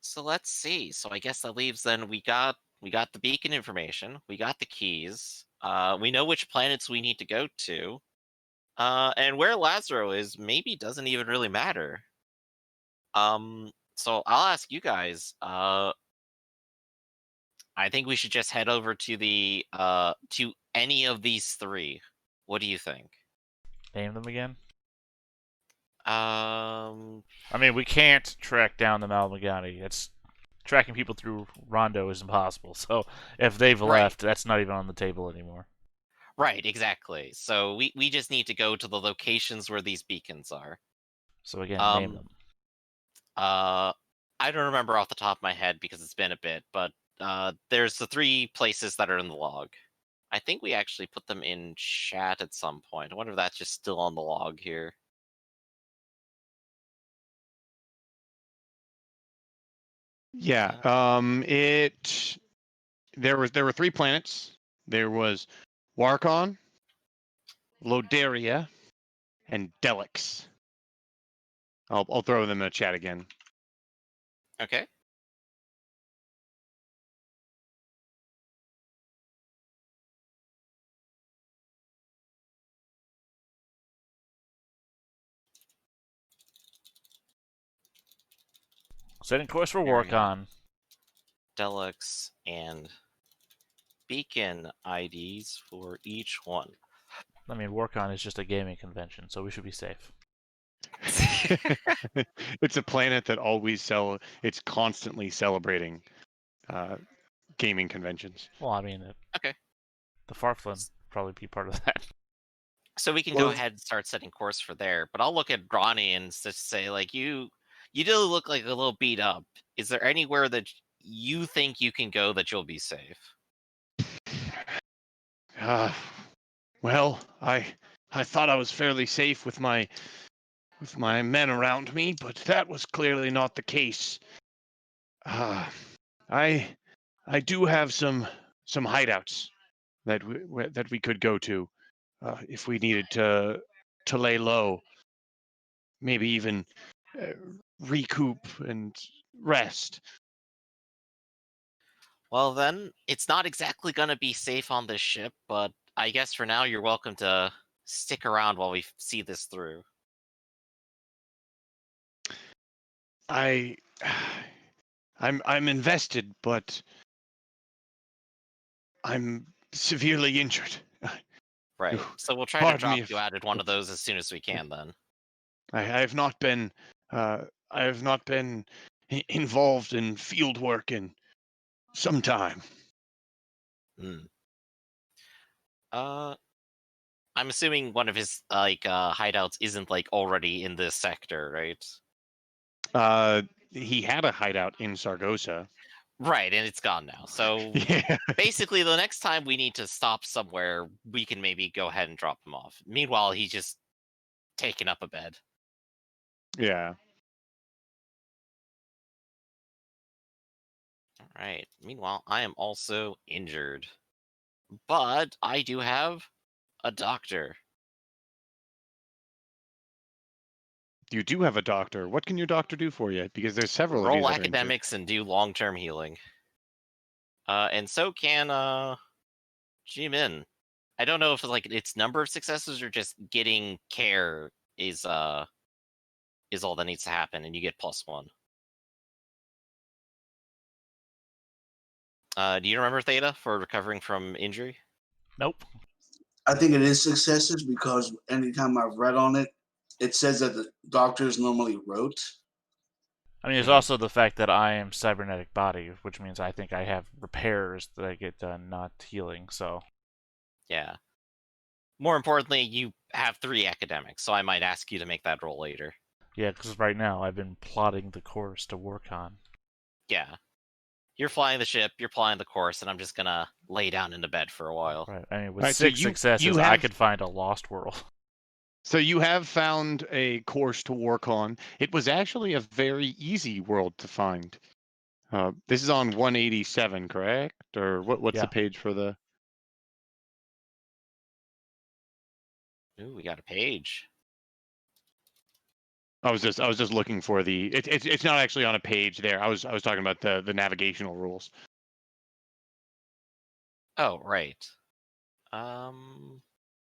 So let's see. So I guess that leaves then we got the beacon information, we got the keys, we know which planets we need to go to, and where Lazaro is maybe doesn't even really matter. So I'll ask you guys. I think we should just head over to the to any of these three. What do you think? Name them again. Um, I mean, we can't track down the Malmagani. It's tracking people through Rondo is impossible. So if they've right, left, that's not even on the table anymore. right, exactly. So we just need to go to the locations where these beacons are. So again, name Um, them. uh, I don't remember off the top of my head because it's been a bit, but there's the three places that are in the log. I think we actually put them in chat at some point. I wonder if that's just still on the log here. Yeah. Uh, There were three planets. There was Warcon, Lodaria, and Delix. I'll throw them in the chat again. okay. Setting course for Myriad, Warcon. Deluxe, and beacon IDs for each one. I mean, Warcon is just a gaming convention, so we should be safe. It's a planet that it's constantly celebrating gaming conventions. Well, I mean, Okay. the Farflin probably be part of that. So we can go ahead and start setting course for there. But I'll look at Ronnie and just say, like, you do look like a little beat up. Is there anywhere that you think you can go that you'll be safe? Well, I thought I was fairly safe with my men around me, but that was clearly not the case. I I do have some hideouts that we could go to if we needed to lay low, maybe even uh, recoup and rest. Well, then, it's not exactly going to be safe on this ship, but I guess for now you're welcome to stick around while we see this through. I I'm invested, but I'm severely injured. Right. So we'll try to Pardon me drop you if out at one of those as soon as we can, then. I have not been I have not been involved in field work in some time. Hmm. Uh, I'm assuming one of his hideouts isn't like already in this sector, right? He had a hideout in Sargosa. Right, and it's gone now. So Yeah. basically, the next time we need to stop somewhere, we can maybe go ahead and drop him off. Meanwhile, he's just taking up a bed. Yeah. All right. Meanwhile, I am also injured, but I do have a doctor. You do have a doctor. What can your doctor do for you? Because there's several of you Roll that are injured. academics and do long-term healing. And so can Jimin. I don't know if it's like its number of successes or just getting care is all that needs to happen, and you get +1. Do you remember Theta for recovering from injury? Nope. I think it is successes because anytime I've read on it, it says that the doctors normally wrote. I mean, there's also the fact that I am cybernetic body, which means I think I have repairs that I get done, not healing. So Yeah. More importantly, you have 3 academics, so I might ask you to make that roll later. yeah, because right now I've been plotting the course to work on. Yeah. You're flying the ship, you're flying the course, and I'm just gonna lay down in the bed for a while. Right. I mean, with All right, so 6 successes, I could find a lost world. So you have found a course to work on. It was actually a very easy world to find. This is on 187, correct? Or what's the Yeah. page for the? Ooh, we got a page. I was just looking for the. It's not actually on a page there. I was talking about the navigational rules. Oh, right. Um.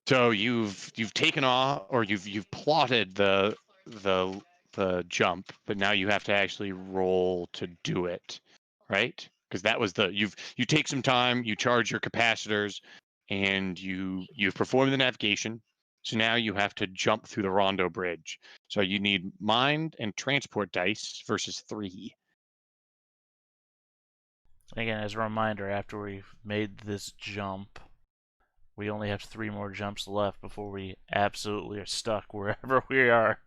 So you've taken off, or you've plotted the jump, but now you have to actually roll to do it, right? Because that was you take some time, you charge your capacitors, and you've performed the navigation. So now you have to jump through the Rondo Bridge. So you need mind and transport dice versus 3. Again, as a reminder, after we've made this jump, we only have 3 more jumps left before we absolutely are stuck wherever we are.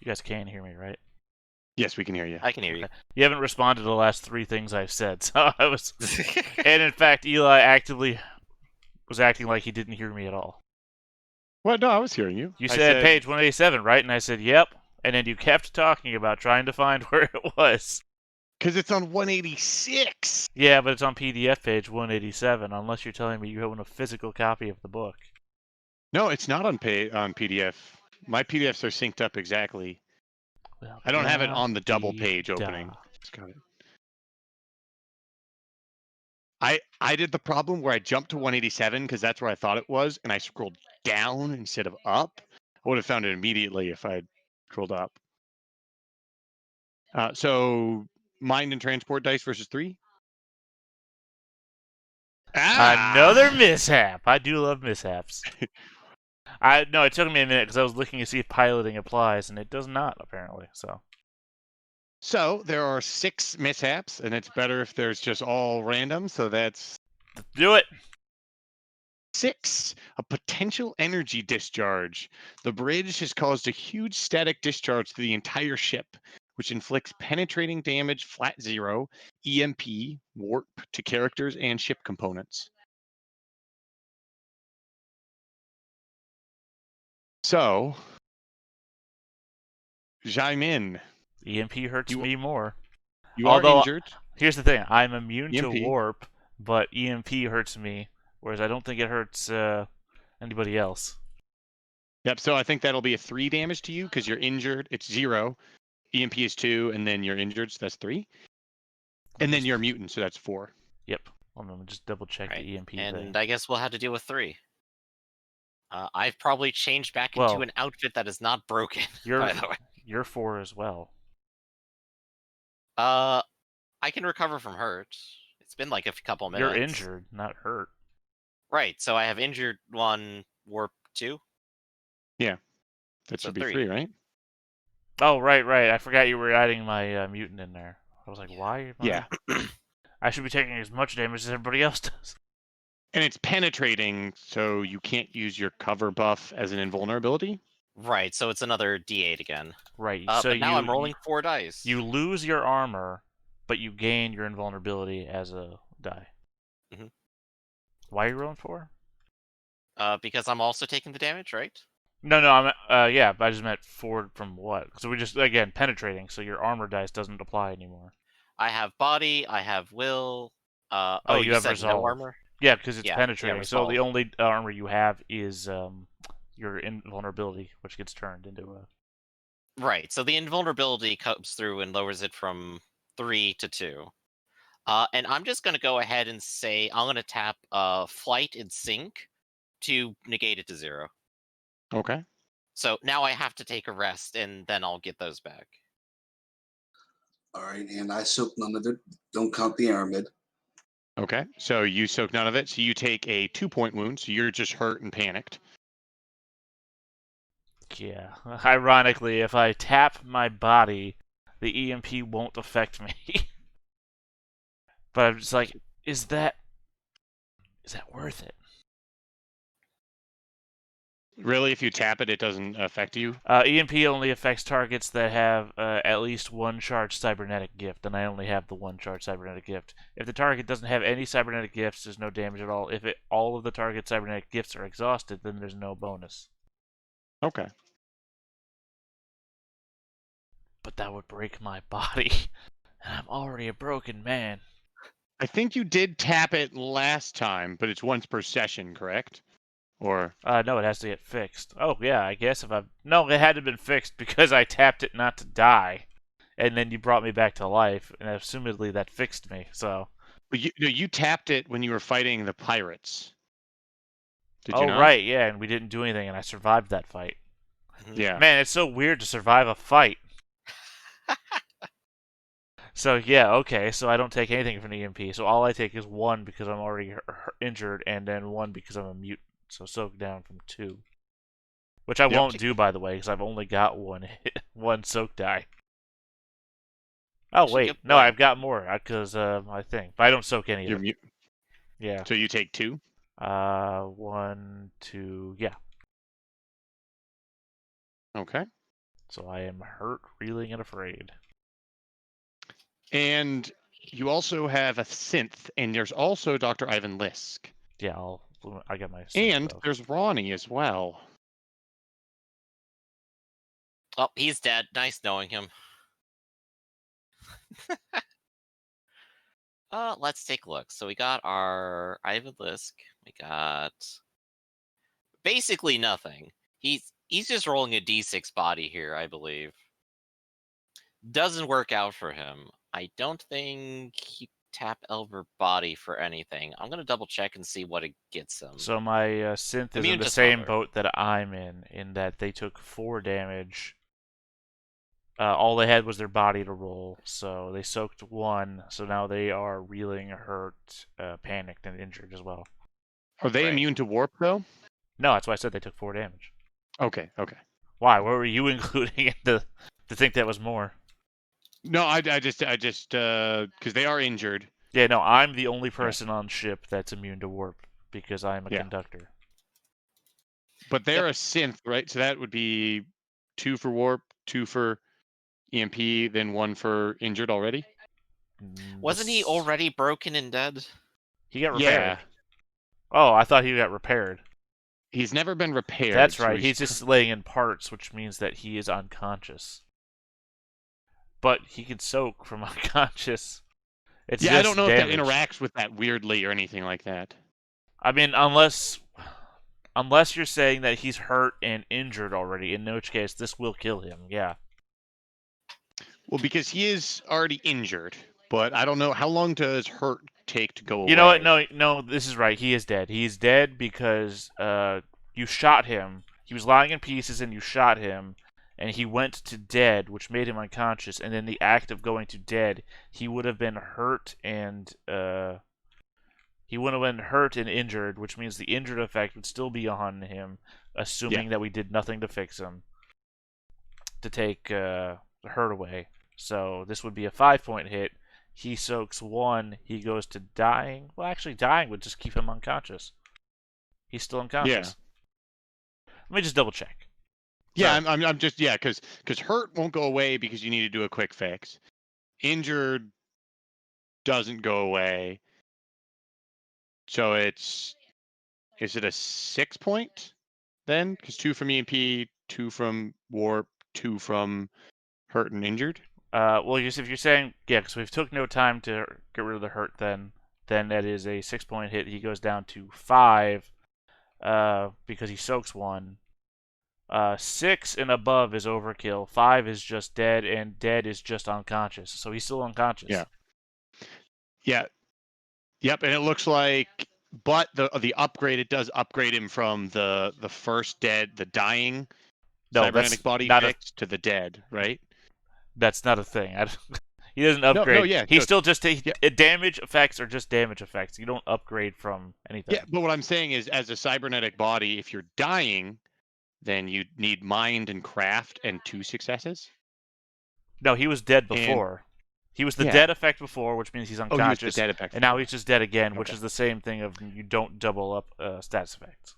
You guys can hear me, right? Yes, we can hear you. I can hear you. Okay. You haven't responded to the last 3 things I've said, so I was... And in fact, Eli actively was acting like he didn't hear me at all. What? No, I was hearing you. You I said page 187, right? And I said, yep. And then you kept talking about trying to find where it was. Because it's on 186. Yeah, but it's on PDF page 187, unless you're telling me you own a physical copy of the book. No, it's not on PDF. My PDFs are synced up exactly. Well, I don't have it on the double page opening. Just got it. I did the problem where I jumped to 187 because that's where I thought it was, and I scrolled down instead of up. I would have found it immediately if I had scrolled up. So mind and transport dice versus 3. Another mishap. I do love mishaps. No, it took me a minute because I was looking to see if piloting applies, and it does not apparently. So there are 6 mishaps, and it's better if there's just all random. So that's Do it. 6, a potential energy discharge. The bridge has caused a huge static discharge to the entire ship, which inflicts penetrating damage, flat 0, EMP, warp to characters and ship components. So, Jaimin, EMP hurts me more. you are Although, injured. here's the thing: I'm immune to EMP. warp, but EMP hurts me, whereas I don't think it hurts anybody else. Yep, so I think that'll be a 3 damage to you because you're injured. It's 0. EMP is 2, and then you're injured, so that's 3. And then you're a mutant, so that's 4. Yep. Let me just double check Right. the EMP And thing. I guess we'll have to deal with 3. I've probably changed back Well, into an outfit that is not broken, by the way. You're 4 as well. I can recover from hurt. It's been like a couple minutes. You're injured, not hurt. Right, so I have injured 1, warp 2. Yeah, that So should be 3. 3, right? Oh, right. I forgot you were adding my mutant in there. I was like, why? Yeah. I should be taking as much damage as everybody else does. And it's penetrating, so you can't use your cover buff as an invulnerability. Right, so it's another D8 again. Right. But now I'm rolling 4 dice. You lose your armor, but you gain your invulnerability as a die. Mhm. Why are you rolling 4? Because I'm also taking the damage, right? No, I'm yeah, but I just meant 4 from what? So we just again penetrating, so your armor dice doesn't apply anymore. I have body, I have will. You have said resolve. no armor? Yeah, because it's Yeah, penetrating. So the resolve. only armor you have is your invulnerability, which gets turned into a. Right, so the invulnerability comes through and lowers it from 3 to 2. And I'm just going to go ahead and say I'm going to tap flight and sync to negate it to 0. Okay. So now I have to take a rest, and then I'll get those back. All right, and I soak none of it. Don't count the aramid. Okay, so you soak none of it. So you take a 2-point wound, so you're just hurt and panicked. Yeah. Ironically, if I tap my body, the EMP won't affect me. But I'm just like, is that worth it? Really, if you tap it, it doesn't affect you? EMP only affects targets that have at least 1 charged cybernetic gift, and I only have the 1 charged cybernetic gift. If the target doesn't have any cybernetic gifts, there's no damage at all. If all of the target's cybernetic gifts are exhausted, then there's no bonus. Okay. But that would break my body, and I'm already a broken man. I think you did tap it last time, but it's once per session, correct? Or No, it has to get fixed. Oh, yeah, I guess if I've... No, it had to have been fixed because I tapped it not to die. And then you brought me back to life, and assumedly that fixed me, so... but you tapped it when you were fighting the pirates. Did you Oh, not? right, yeah, and we didn't do anything, and I survived that fight. Mhm. Yeah. Man, it's so weird to survive a fight. So, yeah, okay, so I don't take anything from the EMP, so all I take is 1 because I'm already injured, and then 1 because I'm a mutant, so soak down from 2. Which I Yep. won't do, by the way, because I've only got 1 soak die. Oh, Actually, wait, good no, point. I've got more, because I think, but I don't soak any of You're it. mute. Yeah. So you take 2? 1, 2, yeah. Okay. So I am hurt, reeling, and afraid. And you also have a synth, and there's also Dr. Ivan Lisk. Yeah, I got my And stuff. there's Ronnie as well. Oh, he's dead. Nice knowing him. Let's take a look. So we got our Ivan Lisk. We got basically nothing. He's just rolling a d6 body here, I believe. Doesn't work out for him. I don't think he tap Elver body for anything. I'm gonna double check and see what it gets him. So my synth is in Immune the to same smother. boat that I'm in that they took 4 damage. All they had was their body to roll, so they soaked 1, so now they are reeling, hurt, panicked, and injured as well. Are they Right. immune to warp, though? No, that's why I said they took 4 damage. Okay, okay. Why? What were you including in to think that was more? No, I just, because they are injured. Yeah, no, I'm the only Yeah. person on ship that's immune to warp because I'm a Yeah. conductor. But they're a synth, right? So that would be 2 for warp, 2 for EMP, then 1 for injured already? Wasn't he already broken and dead? He got Yeah. repaired. Oh, I thought he got repaired. He's never been repaired. That's so right. He's just laying in parts, which means that he is unconscious. But he can soak from unconscious. It's Yeah, just I don't know damage. if that interacts with that weirdly or anything like that. I mean, unless you're saying that he's hurt and injured already, in which case this will kill him. Yeah. Well, because he is already injured, but I don't know how long does hurt take to go away. You know what? No, this is right. He is dead. He is dead because you shot him. He was lying in pieces and you shot him, and he went to dead, which made him unconscious. And in the act of going to dead, he would have been hurt and injured, which means the injured effect would still be on him, assuming that we did nothing to fix him, to take the hurt away. So this would be a 5-point hit. He soaks 1. He goes to dying. Well, actually, dying would just keep him unconscious. He's still unconscious. Let me just double check. Yeah, so, I'm just because hurt won't go away because you need to do a quick fix. Injured doesn't go away, so is it a 6-point then? Because 2 from EMP, 2 from warp, 2 from hurt and injured. Well, if you're saying because we took no time to get rid of the hurt, then that is a 6-point hit. He goes down to 5, because he soaks 1. 6 and above is overkill. 5 is just dead, and dead is just unconscious. So he's still unconscious. Yeah. Yep. And it looks like, but the upgrade, it does upgrade him from the first dead, the dying cybernetic body fix to the dead, right? That's not a thing. He doesn't upgrade. No, yeah. He's still just damage effects are just damage effects. You don't upgrade from anything. Yeah, but what I'm saying is, as a cybernetic body, if you're dying, then you need mind and craft and 2 successes. No, he was dead before. He was the dead effect before, which means he's unconscious. Oh, he was the dead effect before. And now he's just dead again, which is the same thing of you don't double up status effects.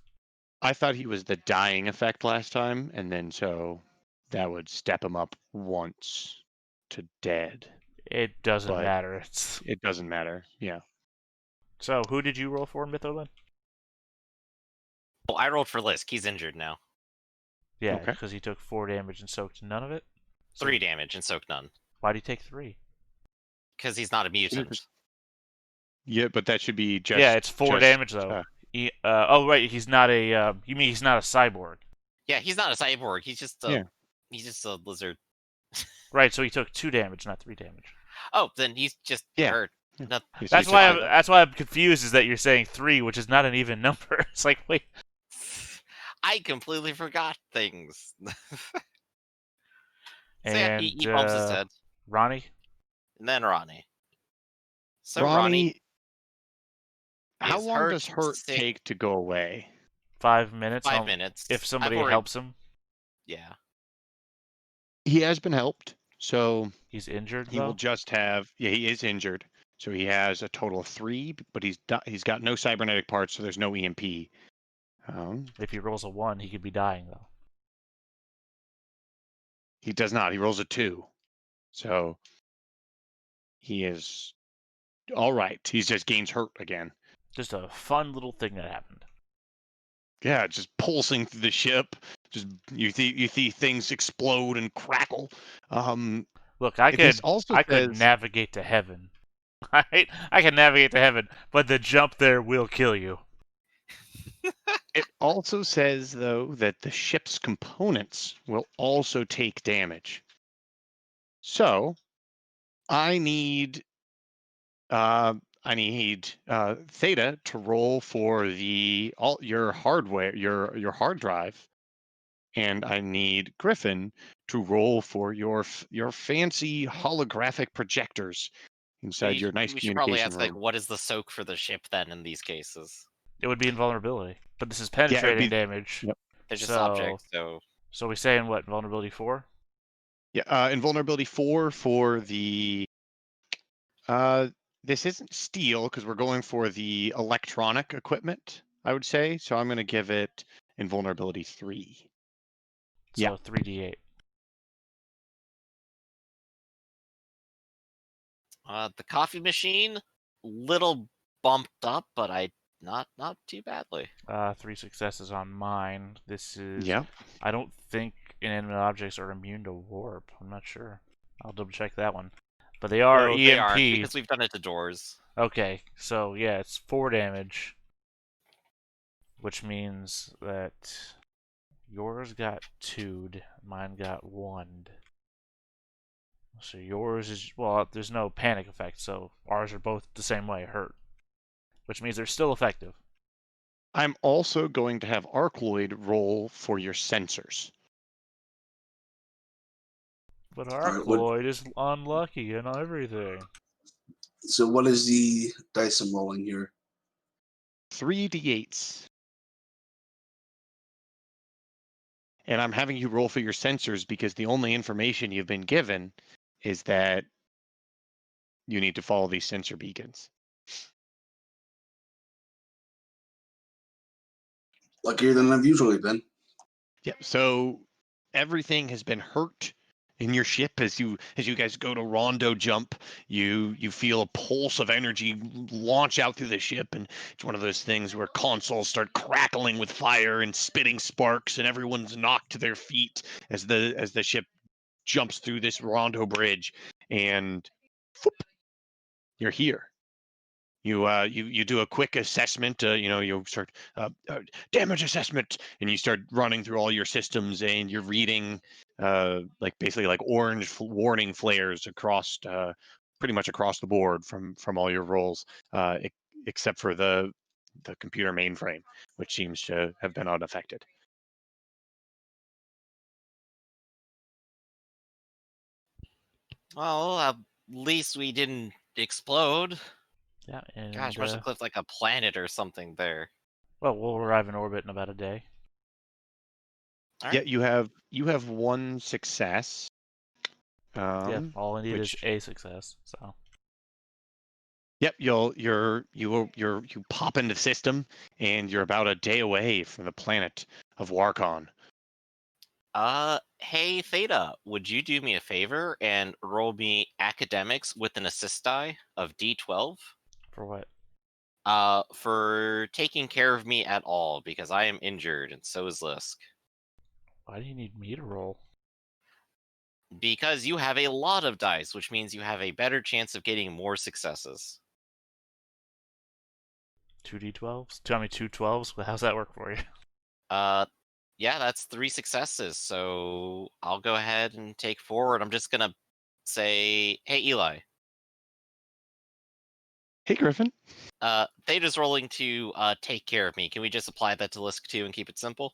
I thought he was the dying effect last time, and then so that would step him up once to dead. It doesn't matter. It doesn't matter. Yeah. So who did you roll for, Mytholin? Well, I rolled for Lisk. He's injured now. Yeah, because he took 4 damage and soaked none of it? 3 damage and soaked none. Why do you take 3? Because he's not a mutant. Yeah, but that should be just. Yeah, it's 4 damage though. Oh right, he's not a. You mean he's not a cyborg? Yeah, he's not a cyborg. He's just a lizard. Right, so he took 2 damage, not 3 damage. Oh, then he's just hurt. Yeah. That's why I'm confused. Is that you're saying 3, which is not an even number? It's like, wait. I completely forgot things. So And he bumps his head. Ronnie? And then Ronnie. So Ronnie, how is long does hurt hurt sick. take to go away? 5 minutes. 5 minutes. If somebody helps him. Yeah. He has been helped, so he's injured. He will just have. Yeah, he is injured, so he has a total of 3. But he's got no cybernetic parts, so there's no EMP. If he rolls a 1, he could be dying though. He does not. He rolls a 2, so he is all right. He just gains hurt again. Just a fun little thing that happened. Yeah, just pulsing through the ship. Just you see things explode and crackle. Look, I could navigate to heaven. Right? I can navigate to heaven, but the jump there will kill you. It also says though that the ship's components will also take damage. So I need Theta to roll for your hardware, your hard drive, and I need Griffin to roll for your fancy holographic projectors inside your nice we should probably communication ask, room. like, what is the soak for the ship then in these cases? It would be invulnerability, but this is penetrating damage. Yep. They're just objects, so. So we saying what? Invulnerability 4? Yeah, invulnerability 4 for the. This isn't steel because we're going for the electronic equipment, I would say. So I'm going to give it invulnerability 3. So 3d8. The coffee machine, little bumped up, but not too badly. 3 successes on mine. This is. Yeah. I don't think inanimate objects are immune to warp. I'm not sure. I'll double check that one. But they are EMP. They are, because we've done it to doors. Okay, so yeah, it's 4 damage, which means that yours got 2'd, mine got 1'd. So yours is, well, there's no panic effect, so ours are both the same way, hurt. Which means they're still effective. I'm also going to have Arcloid roll for your sensors. But Arcloid is unlucky and everything. So what is the dice I'm rolling here? 3d8s. And I'm having you roll for your sensors because the only information you've been given is that you need to follow these sensor beacons. Luckier than I've usually been. Yeah, so everything has been hurt in your ship as you guys go to rondo jump. You feel a pulse of energy launch out through the ship, and it's one of those things where consoles start crackling with fire and spitting sparks, and everyone's knocked to their feet as the ship jumps through this rondo bridge, and whoop, you're here. You do a quick assessment. You start damage assessment, and you start running through all your systems, and you're reading basically orange warning flares across pretty much across the board from all your rolls, except for the computer mainframe, which seems to have been unaffected. Well, at least we didn't explode. Yeah, and gosh, must have clipped like a planet or something there. Well, we'll arrive in orbit in about a day. All Yeah, right. you have 1 success. Yeah, all I need is a success. So. Yep, you pop into the system, and you're about a day away from the planet of Warcon. Hey Theta, would you do me a favor and roll me academics with an assist die of D12? For what? For taking care of me at all, because I am injured, and so is Lisk. Why do you need me to roll? Because you have a lot of dice, which means you have a better chance of getting more successes. 2d12s? Tell me 2 12s? How's that work for you? Yeah, that's 3 successes. So I'll go ahead and take forward. I'm just gonna say, hey Eli. Hey, Griffin. Theta's rolling to take care of me. Can we just apply that to Lisk 2 and keep it simple?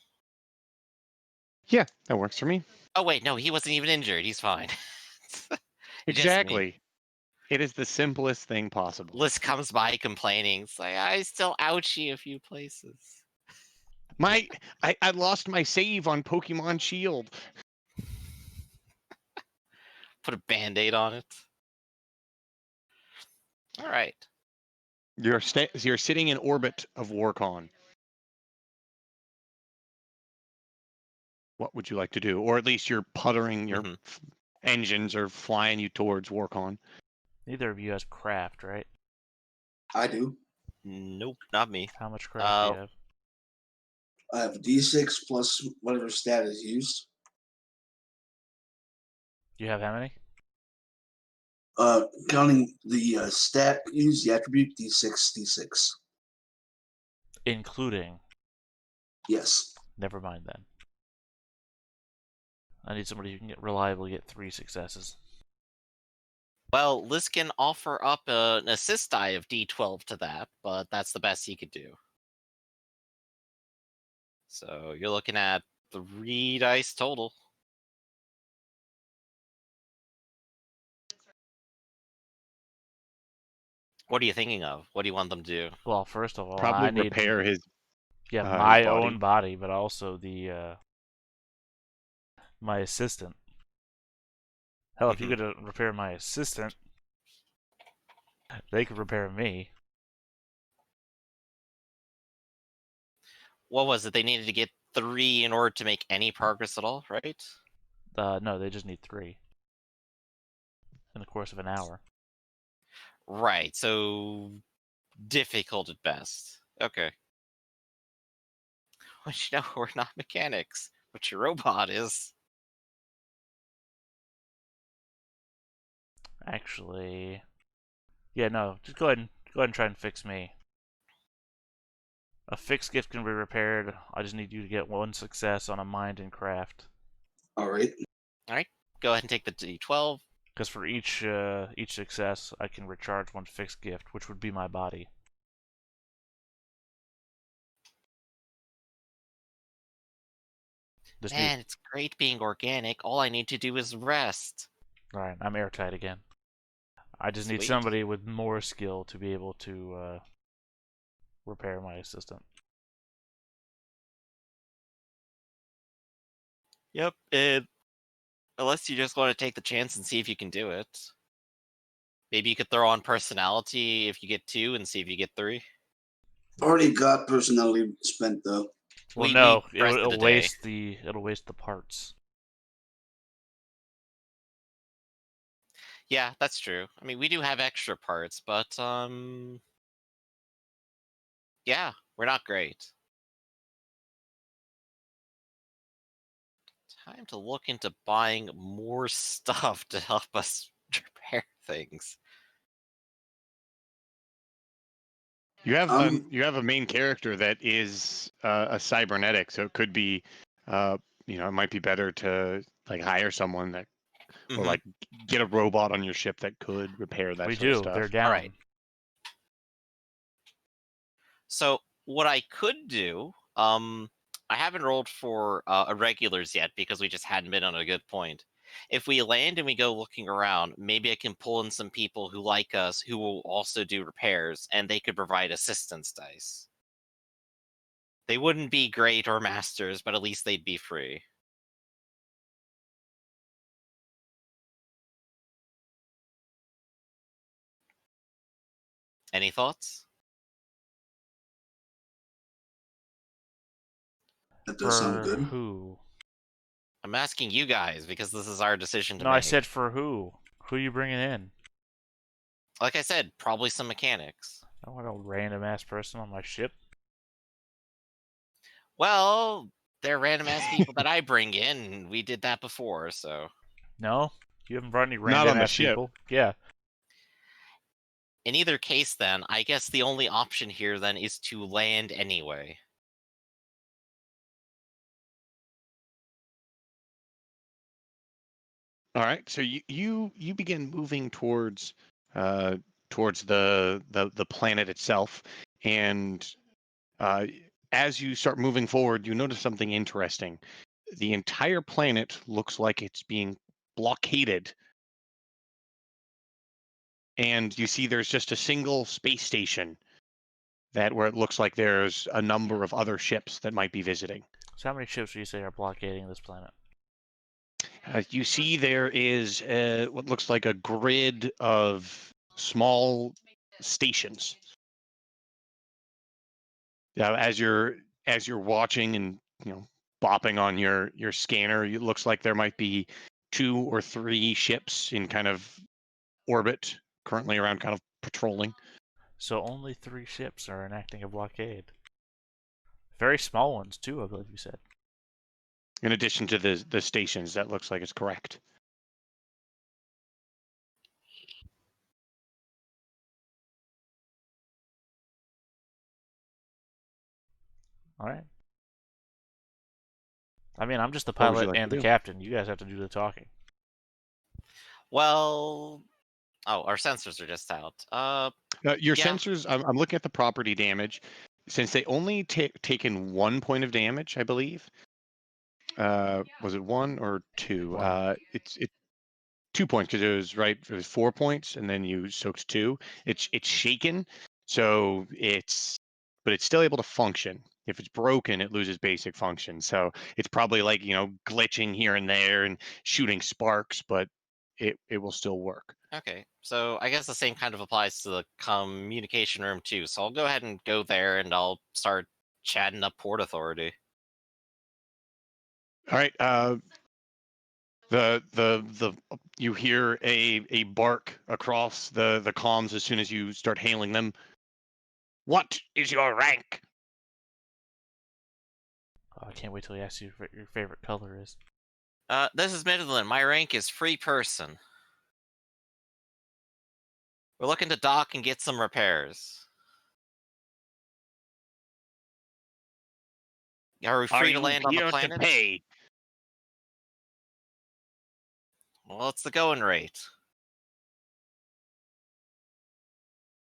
Yeah, that works for me. Oh wait, no, he wasn't even injured. He's fine. It's just me. Exactly. It is the simplest thing possible. Liz comes by complaining. It's like, I still ouchie a few places. I lost my save on Pokemon Shield. Put a band-aid on it. All right. You're sitting in orbit of Warcon. What would you like to do? Or at least you're puttering, your engines are flying you towards Warcon. Neither of you has craft, right? I do. Nope, not me. How much craft do you have? I have D6 plus whatever stat is used. You have how many? Counting the stat used, the attribute D6. Including. Yes. Never mind then. I need somebody who can reliably get 3 successes. Well, Liz can offer up an assist die of D12 to that, but that's the best he could do. So you're looking at 3 dice total. What are you thinking of? What do you want them to do? Well, first of all, Probably I need repair his my body. own body, but also the my assistant. Hell, if you could repair my assistant, they could repair me. What was it? They needed to get 3 in order to make any progress at all, right? No, they just need 3 in the course of an hour. Right, so difficult at best. Okay. Well, you know, we're not mechanics, but your robot is. Actually, yeah, no, just go ahead and try and fix me. A fixed gift can be repaired. I just need you to get 1 success on a mind and craft. All right. All right, go ahead and take the D12. Because for each success, I can recharge 1 fixed gift, which would be my body. Man, it's great being organic. All I need to do is rest. Alright, I'm airtight again. I just need Sweet. somebody with more skill to be able to repair my assistant. Yep, unless you just want to take the chance and see if you can do it. Maybe you could throw on personality if you get 2 and see if you get 3. Already got personality spent though. Well, We no, rested it'll a day. waste the parts. Yeah, that's true. I mean, we do have extra parts, but yeah, we're not great. Time to look into buying more stuff to help us repair things. You have a main character that is a cybernetic, so it could be, it might be better to like hire someone that, or like get a robot on your ship that could repair that sort of stuff. They're down. All right. So what I could do, I haven't rolled for irregulars yet because we just hadn't been on a good point. If we land and we go looking around, maybe I can pull in some people who like us who will also do repairs, and they could provide assistance dice. They wouldn't be great or masters, but at least they'd be free. Any thoughts? That does sound good. Who? I'm asking you guys because this is our decision to No, make. I said for who? Who are you bringing in? Like I said, probably some mechanics. I don't want a random ass person on my ship. Well, they're random ass people that I bring in. We did that before, so. No, you haven't brought any Not random on the ass ship. people. Yeah. In either case, then, I guess the only option here then is to land anyway. All right, so you begin moving towards towards the planet itself, and uh, as you start moving forward, you notice something interesting. The entire planet looks like it's being blockaded, and you see there's just a single space station that where it looks like there's a number of other ships that might be visiting. So how many ships would you say are blockading this planet? You see there is what looks like a grid of small stations. As you're watching and bopping on your scanner, it looks like there might be 2 or 3 ships in kind of orbit currently around, kind of patrolling. So only 3 ships are enacting a blockade. Very small ones too, I believe you said. In addition to the stations, that looks like it's correct. All right. I mean, I'm just the What would you pilot like to and the do? captain. You guys have to do the talking. Well, oh, our sensors are just out. Your Yeah. sensors, I'm looking at the property damage. Since they only taken 1 point of damage, I believe. Was it 1 or 2? 1. It's 2 points because it was 4 points, and then you soaked 2. It's shaken, so but it's still able to function. If it's broken, it loses basic function. So it's probably like glitching here and there and shooting sparks, but it will still work. Okay, so I guess the same kind of applies to the communication room too. So I'll go ahead and go there, and I'll start chatting up Port Authority. All right. The you hear a bark across the comms as soon as you start hailing them. What is your rank? Oh, I can't wait till he asks you what your favorite color is. This is Midland. My rank is free person. We're looking to dock and get some repairs. Are we Are free to you land on the here to planet? pay? Well, it's the going rate.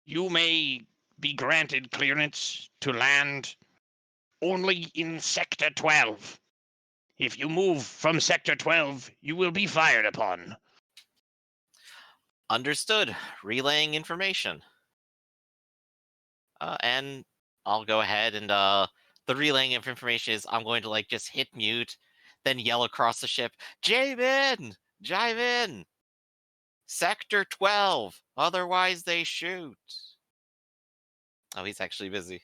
You may be granted clearance to land only in Sector 12. If you move from Sector 12, you will be fired upon. Understood. Relaying information. And I'll go ahead and the relaying of information is I'm going to just hit mute, then yell across the ship, "Jive in! Jive in! Sector 12! Otherwise they shoot." Oh, he's actually busy.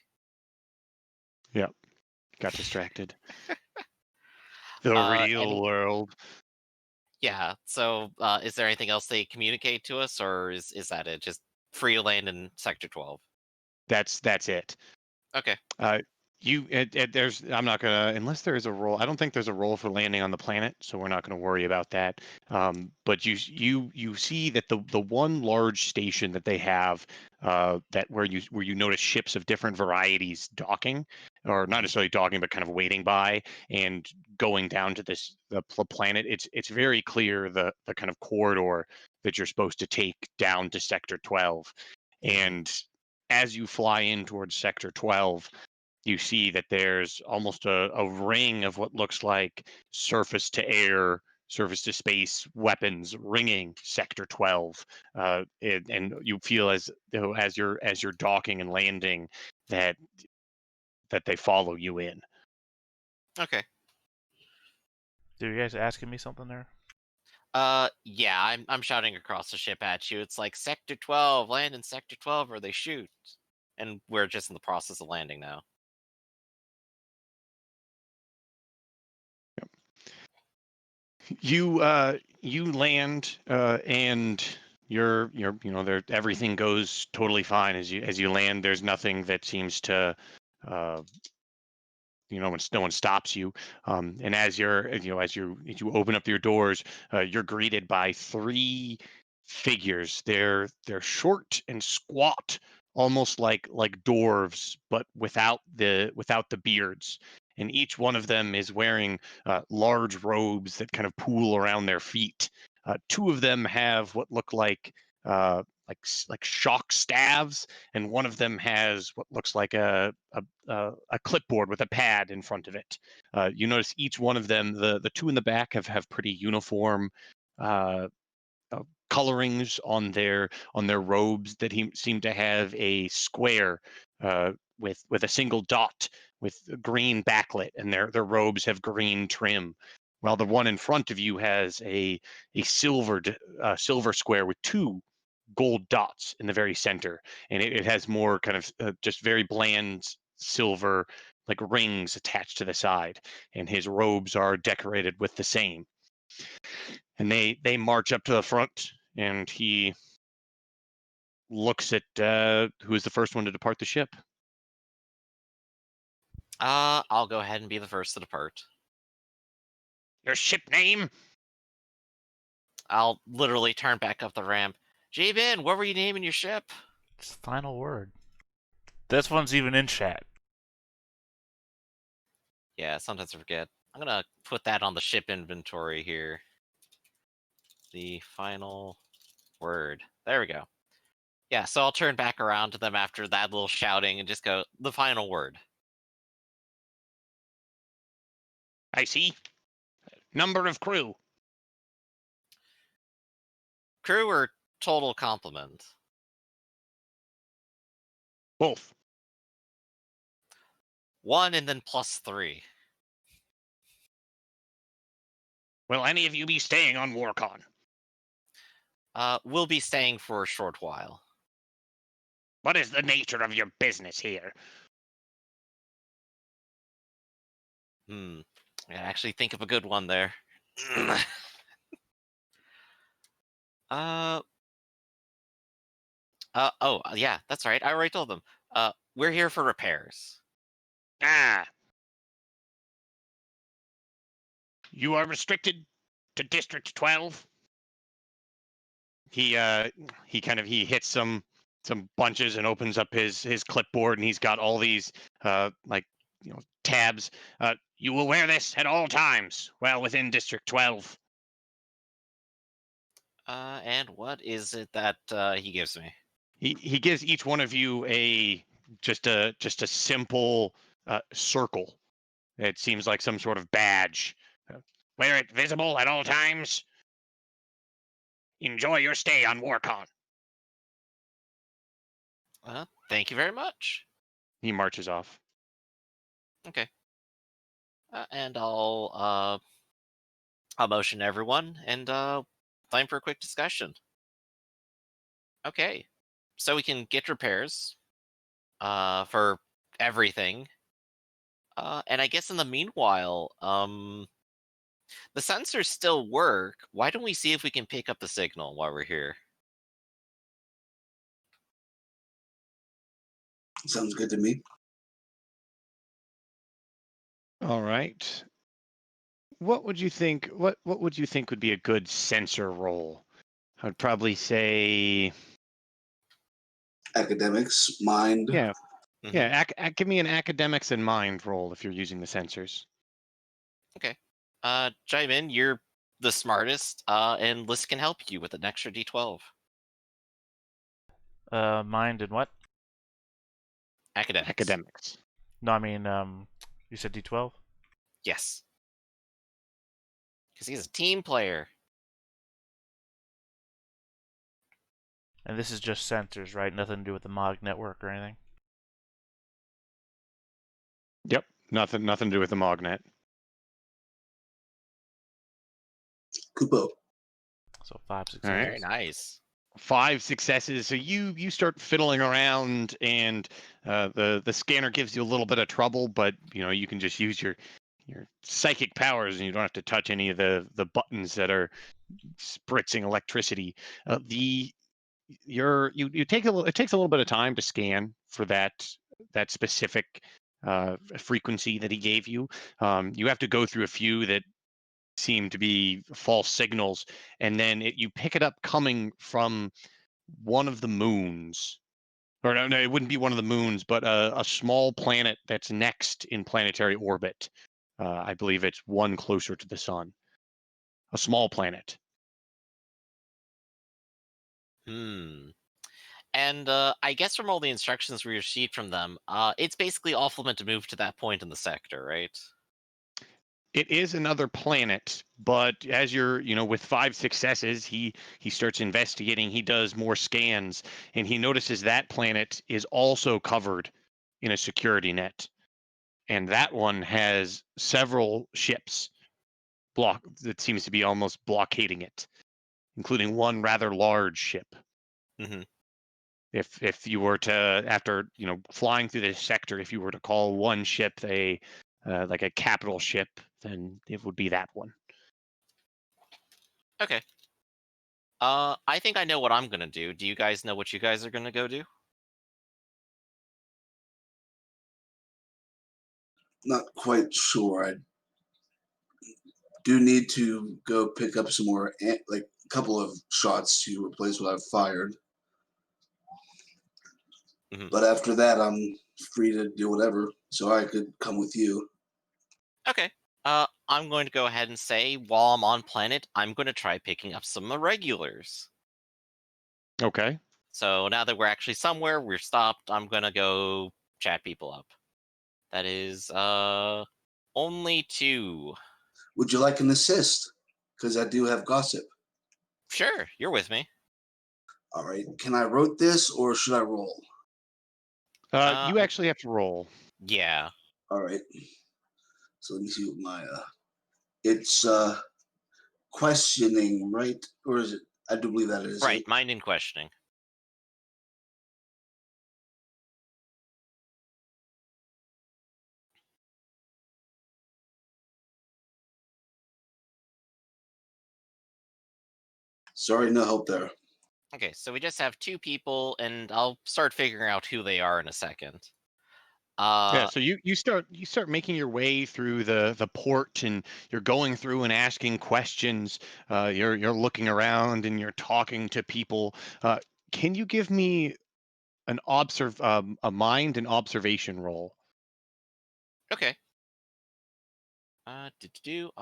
Yep. Got distracted. The real Any world. Yeah, so is there anything else they communicate to us, or is that it? Just free to land in Sector 12? That's it. Okay. Uh, there's I'm not gonna unless there is a role. I don't think there's a role for landing on the planet, so we're not gonna worry about that. But you see that the one large station that they have that where you notice ships of different varieties docking, or not Mhm. necessarily docking, but kind of waiting by and going down to the planet. It's very clear the kind of corridor that you're supposed to take down to Sector 12, Mhm. and as you fly in towards Sector 12, you see that there's almost a ring of what looks like surface to air, surface to space weapons ringing Sector 12, and you feel as though as you're docking and landing that they follow you in. Okay. Dude, you guys asking me something there? Yeah, I'm shouting across the ship at you. It's like Sector 12, land in Sector 12 or they shoot. And we're just in the process of landing now. You land and you're there everything goes totally fine as you land. There's nothing that seems to uh, no one stops you, and as you open up your doors, you're greeted by 3 figures. They're short and squat, almost like dwarves, but without the beards. And each one of them is wearing large robes that kind of pool around their feet. Two of them have what look like shock staves, and one of them has what looks like a clipboard with a pad in front of it. You notice each one of them, the two in the back have pretty uniform uh, colorings on their robes that seem to have a square with a single dot with a green backlit, and their robes have green trim. While the one in front of you has a silver square with two gold dots in the very center, and it has more kind of just very bland silver like rings attached to the side, and his robes are decorated with the same. And they march up to the front, and he looks at who is the first one to depart the ship. I'll go ahead and be the first to depart. Your ship name? I'll literally turn back up the ramp. J-Bin, what were you naming your ship? It's the final word. This one's even in chat. Yeah, sometimes I forget. I'm gonna put that on the ship inventory here. The final word. There we go. Yeah, so I'll turn back around to them after that little shouting and just go, the final word. I see. Number of crew? Crew or total complement? Both. 1 and then +3. Will any of you be staying on Warcon? We'll be staying for a short while. What is the nature of your business here? I gotta actually think of a good one there. Yeah, that's right. I already told them. We're here for repairs. Ah. You are restricted to District 12? He hits some bunches and opens up his clipboard, and he's got all these tabs. You will wear this at all times while within District 12. And what is it that he gives me? He gives each one of you just a simple circle. It seems like some sort of badge. Wear it visible at all times. Enjoy your stay on Warcon. Thank you very much. He marches off. Okay. And I'll motion everyone and time for a quick discussion. Okay. So we can get repairs for everything. And I guess in the meanwhile, the sensors still work. Why don't we see if we can pick up the signal while we're here? Sounds good to me. All right. What would you think? What would you think would be a good sensor roll? I would probably say, Academics, mind. yeah, Mhm. yeah. Give me an academics and mind roll if you're using the sensors. Okay. Jaimin, you're the smartest, and Liz can help you with an extra D12. Mind and what? Academics. Academics. No, I mean, you said D12? Yes. Because he's a team player. And this is just sensors, right? Nothing to do with the MOG network or anything? Yep. Nothing to do with the Mognet. Kupo. So 5 All right. successes. Very nice. 5 successes. So you start fiddling around, and the scanner gives you a little bit of trouble, but you can just use your psychic powers, and you don't have to touch any of the buttons that are spritzing electricity. It takes a little bit of time to scan for that specific frequency that he gave you. You have to go through a few that seem to be false signals, and then you pick it up coming from one of the moons. Or no, it wouldn't be one of the moons, but a small planet that's next in planetary orbit. I believe it's one closer to the sun. A small planet. Hmm. And I guess from all the instructions we received from them, it's basically awful meant to move to that point in the sector, right? It is another planet, but as you're, with 5 successes, he starts investigating. He does more scans, and he notices that planet is also covered in a security net, and that one has several ships that seems to be almost blockading it, including one rather large ship. Hmm. If you were to, after flying through this sector, if you were to call one ship like a capital ship, then it would be that one. Okay. I think I know what I'm gonna do. Do you guys know what you guys are gonna go do? Not quite sure. I do need to go pick up some more, like a couple of shots to replace what I've fired. Mhm. But after that, I'm free to do whatever. So I could come with you. Okay. I'm going to go ahead and say, while I'm on planet, I'm going to try picking up some irregulars. Okay. So now that we're actually somewhere, we're stopped, I'm going to go chat people up. That is, only 2. Would you like an assist? Because I do have gossip. Sure, you're with me. All right. Can I wrote this or should I roll? You actually have to roll. Yeah. All right. So let me see what my it's questioning, right? Or is it? I do believe that it is. Right, mind in questioning. Sorry, no help there. Okay, so we just have 2 people, and I'll start figuring out who they are in a second. Yeah, so you start making your way through the port, and you're going through and asking questions. You're looking around and you're talking to people. Can you give me a mind and observation roll? Okay. I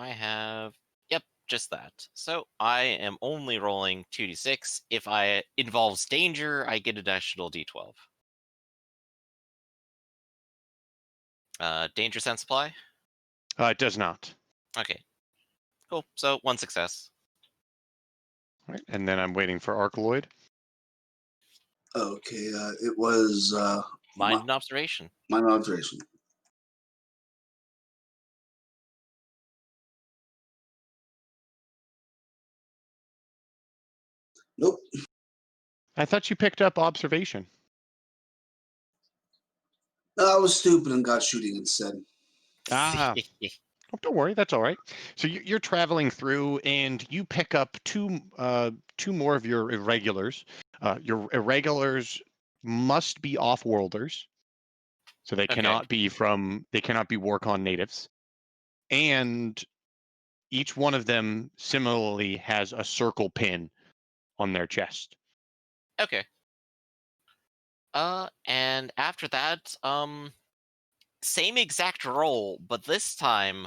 have, yep, just that. So I am only rolling 2d6. If I involves danger, I get an additional d12. Danger sense apply? It does not. Okay, cool. So 1 success. All right, and then I'm waiting for Arcaloid. Okay. It was Mind and observation. my observation. Nope. I thought you picked up observation. I was stupid and got shooting instead. Ah, oh, don't worry, that's all right. So you're traveling through, and you pick up two more of your irregulars. Your irregulars must be off-worlders, so Okay. they cannot be Warcon natives, and each one of them similarly has a circle pin on their chest. Okay. And after that, same exact role, but this time,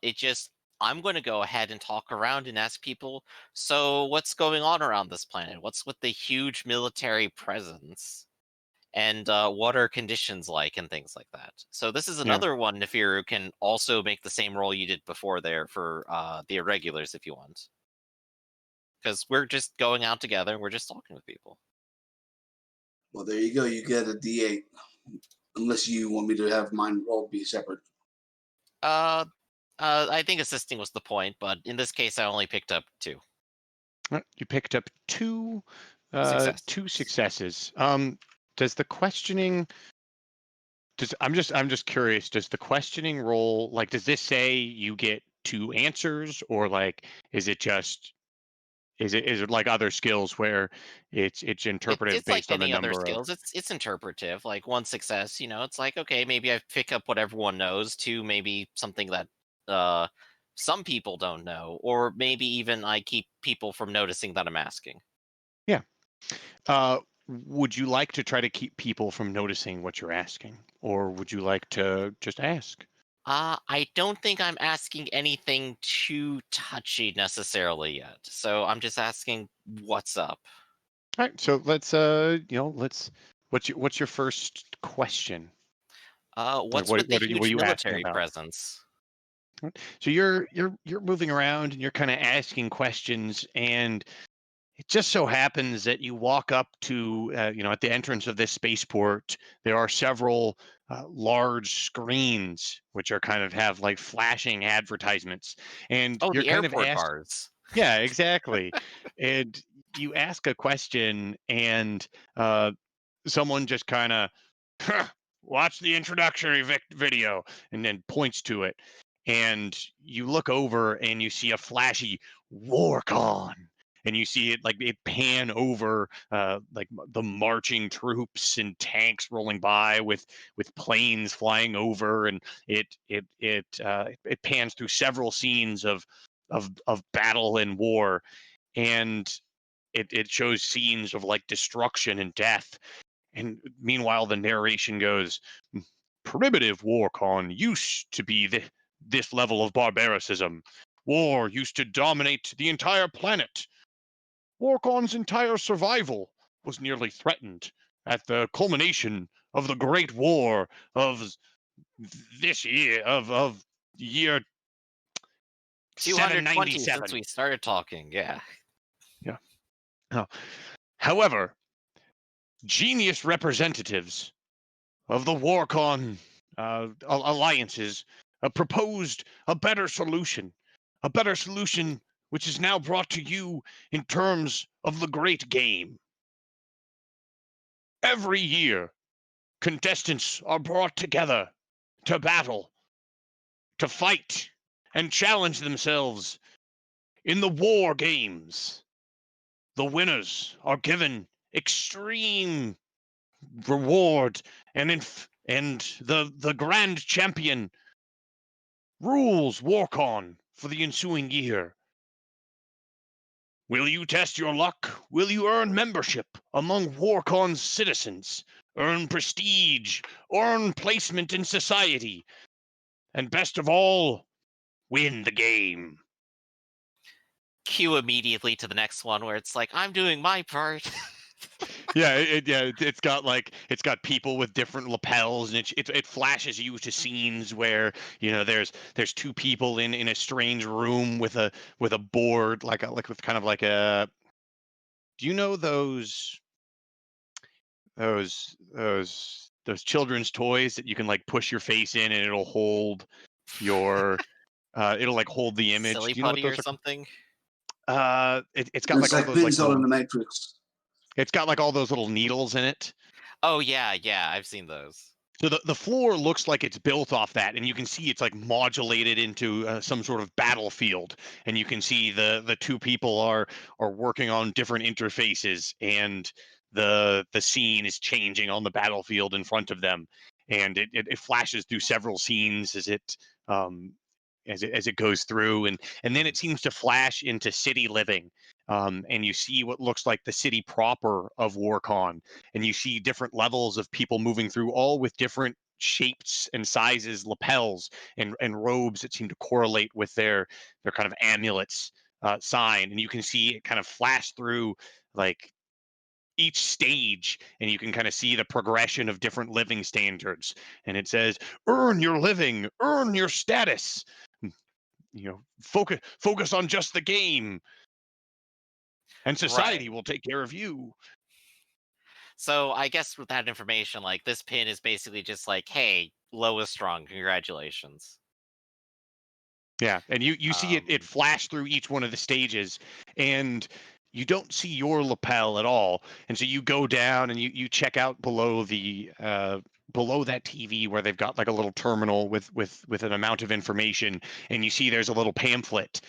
it just, I'm going to go ahead and talk around and ask people, so what's going on around this planet? What's with the huge military presence? And what are conditions like and things like that. So this is Yeah. another one if you can also make the same role you did before there for the irregulars if you want. Because we're just going out together and we're just talking with people. Well, there you go. You get a D8. Unless you want me to have mine roll be separate. I think assisting was the point, but in this case I only picked up 2. You picked up two Success. successes. Does the questioning I'm just curious, does the questioning roll, like, does this say you get 2 answers, or like is it just is it like other skills where it's interpretive It's like based on the any other number of skills. It's interpretive. Like 1 success, it's like, okay, maybe I pick up what everyone knows. 2, maybe something that uh some people don't know, or maybe even I keep people from noticing that I'm asking. Yeah. Would you like to try to keep people from noticing what you're asking, or would you like to just ask? I don't think I'm asking anything too touchy necessarily yet. So I'm just asking what's up. All right. So let's. What's your first question? Like, What's with the what are huge you asking military about? presence? Right. So you're moving around and you're kind of asking questions, and it just so happens that you walk up to, at the entrance of this spaceport, there are several large screens which are kind of have like flashing advertisements, and Oh, you're the kind of airport asked, bars. yeah, exactly, and you ask a question, and uh, someone just kind of watch the introductory video and then points to it, and you look over and you see a flashy Warcon, and you see it like it pan over like the marching troops and tanks rolling by with planes flying over, and it pans through several scenes of battle and war, and it shows scenes of like destruction and death. And meanwhile, the narration goes, primitive Warcon used to be this level of barbaricism. War used to dominate the entire planet. Warcon's entire survival was nearly threatened at the culmination of the Great War of this year, of year 220 since 797. we started talking. Yeah. Yeah. Oh. However, genius representatives of the Warcon alliances proposed a better solution which is now brought to you in terms of the great game. Every year, contestants are brought together to battle, to fight, and challenge themselves in the war games. The winners are given extreme reward, and the grand champion rules Warcon for the ensuing year. Will you test your luck? Will you earn membership among Warcon's citizens? Earn prestige? Earn placement in society? And best of all, win the game. Cue immediately to the next one where it's like, I'm doing my part. Yeah, it's got people with different lapels, and it flashes you to scenes where there's two people in a strange room with a board, like with kind of like a. Do you know those children's toys that you can like push your face in and your it'll like hold the image? Silly Do you know what putty or those are? something. It's got It's like all like those like Pinzone in little. the Matrix. It's got like all those little needles in it. Oh, yeah, I've seen those. So the floor looks like it's built off that, and you can see it's like modulated into some sort of battlefield, and you can see the two people are working on different interfaces, and the scene is changing on the battlefield in front of them, and it flashes through several scenes um, as it goes through, and then it seems to flash into city living, and you see what looks like the city proper of Warcon, and you see different levels of people moving through, all with different shapes and sizes, lapels and robes that seem to correlate with their kind of amulets sign, and you can see it kind of flash through like each stage, and you can kind of see the progression of different living standards, and it says earn your living, earn your status, focus on just the game, and Right. society will take care of you. So I guess with that information, like this pin is basically just like, hey, Lo is strong. Congratulations. Yeah, and you see it Um, flash through each one of the stages, and you don't see your lapel at all. And so you go down and you check out below that TV where they've got like a little terminal with an amount of information, and you see there's a little pamphlet,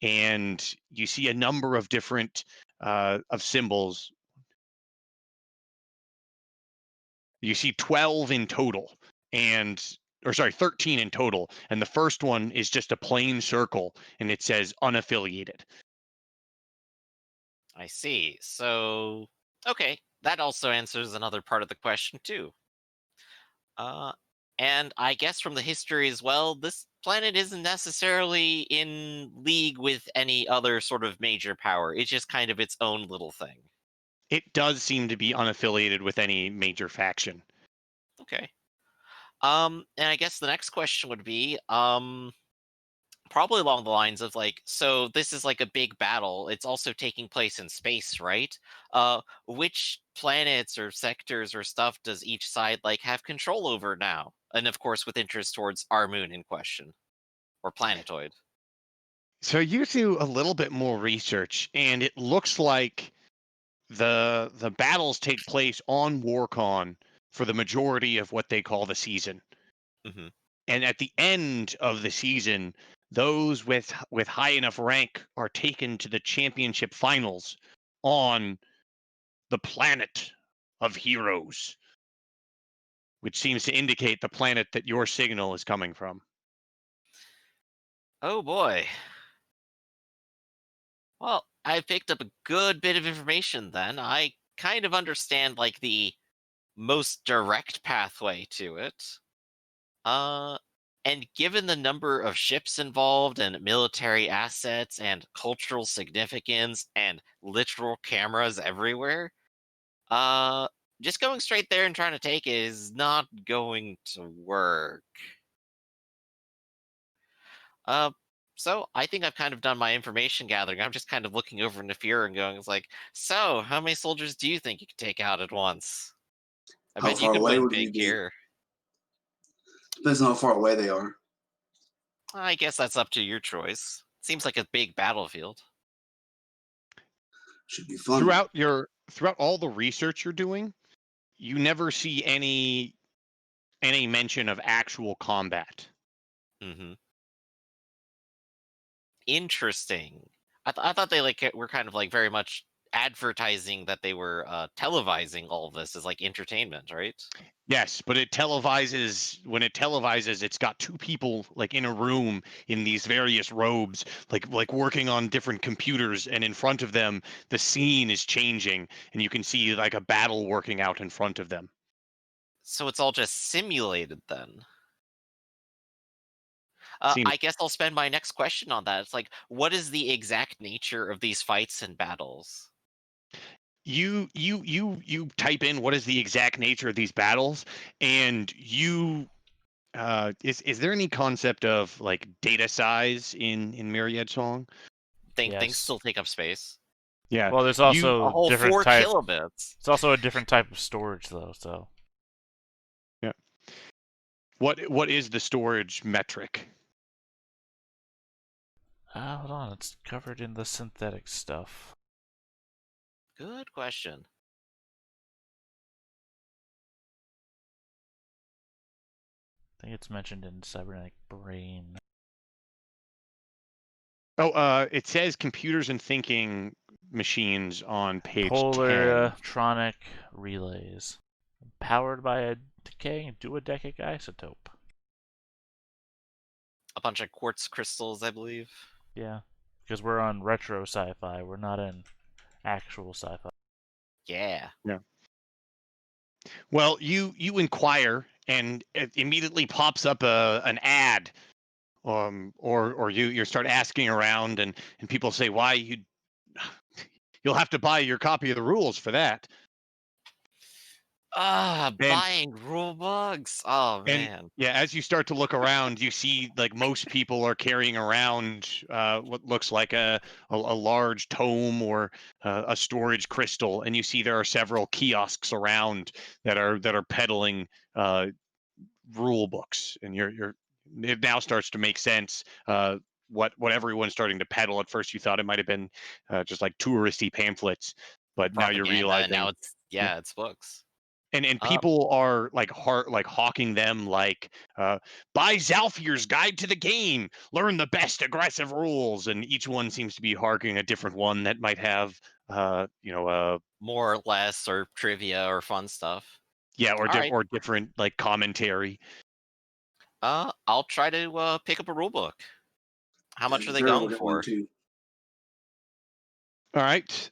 and you see a number of different of symbols. You see 12 in total, and 13 in total, and the first one is just a plain circle, and it says unaffiliated. I see. So, okay, that also answers another part of the question too. Uh, and I guess from the history as well, this planet isn't necessarily in league with any other sort of major power. It's just kind of its own little thing. It does seem to be unaffiliated with any major faction. Okay. And I guess the next question would be, probably along the lines of like, so this is like a big battle. It's also taking place in space, right? Which planets or sectors or stuff does each side like have control over now? And of course, with interest towards our moon in question or planetoid. So you do a little bit more research, and it looks like the battles take place on Warcon for the majority of what they call the season. Hmm. And at the end of the season, those with high enough rank are taken to the championship finals on the planet of heroes, which seems to indicate the planet that your signal is coming from. Oh boy. Well, I picked up a good bit of information then. I kind of understand like the most direct pathway to it. Uh, and given the number of ships involved and military assets and cultural significance and literal cameras everywhere, uh, just going straight there and trying to take it is not going to work. Uh, so I think I've kind of done my information gathering. I'm just kind of looking over into Fear and going, it's like, so how many soldiers do you think you could take out at once? I How bet you far could away win would we big be? here. Depends on how far away they are. I guess that's up to your choice. Seems like a big battlefield. Should be fun. Throughout all the research you're doing, you never see any mention of actual combat. Hmm. Interesting. I thought they like were kind of like very much advertising that they were televising all of this as like entertainment, right? Yes, but when it televises, it's got two people like in a room in these various robes, like working on different computers, and in front of them the scene is changing, and you can see like a battle working out in front of them. So it's all just simulated then. Seems I guess I'll spend my next question on that. It's like, what is the exact nature of these fights and battles? you type in what is the exact nature of these battles, and is there any concept of like data size in Myriad Song? Things Yes. still take up space. Yeah, Well, there's you A also whole different 4 type. kilobits. It's also a different type of storage, though. So yeah. What is the storage metric? hold on, it's covered in the synthetic stuff. Good question. I think it's mentioned in cybernetic brain. Oh, it says computers and thinking machines on page 10. Polaritronic relays, powered by a decaying duodecic isotope. A bunch of quartz crystals, I believe. Yeah, because we're on retro sci-fi. We're not in actual sci-fi. Yeah. Yeah. Well, you inquire, and it immediately pops up an ad, or you start asking around, and people say, why you'll have to buy your copy of the rules for that. And Buying rule bugs. Oh and man. yeah, as you start to look around, you see like most people are carrying around what looks like a large tome or a storage crystal, and you see there are several kiosks around that are peddling rule books, and it now starts to make sense. What everyone's starting to peddle. At first, you thought it might have been just like touristy pamphlets, but now you're Propaganda, and now realizing. it's, yeah, it's books. And Uh, people are like hawking them like buy Zalfier's Guide to the Game, learn the best aggressive rules, and each one seems to be harking a different one that might have more or less, or trivia or fun stuff. yeah, All right. or different like commentary. I'll try to pick up a rule book. How much are they Sure, we'll going get one for? too. All right.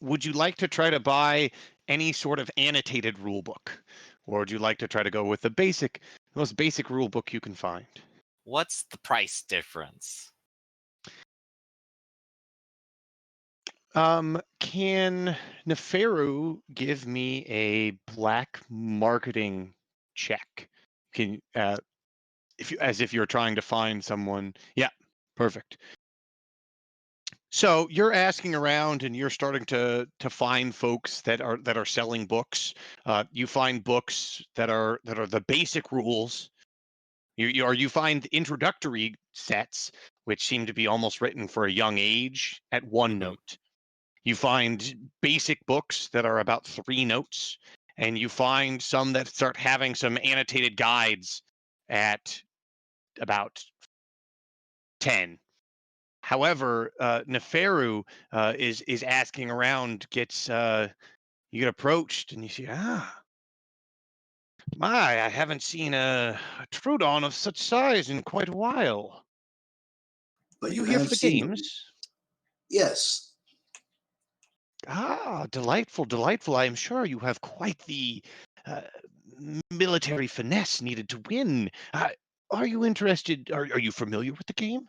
Would you like to try to buy any sort of annotated rule book, or would you like to try to go with the most basic rule book you can find? What's the price difference? Can Neferu give me a black marketing check? Can as if you're trying to find someone? Yeah, perfect. So you're asking around and you're starting to find folks that are selling books. You find books that are the basic rules. You find introductory sets which seem to be almost written for a young age at one Mhm. note. You find basic books that are about 3 notes, and you find some that start having some annotated guides at about 10. However, Neferu is asking around, you get approached, and you see, I haven't seen a Trudon of such size in quite a while. Are But you you here for have the seen them. games? Yes. Delightful, delightful. I am sure you have quite the uh, military finesse needed to win. Are you interested? Are you familiar with the game?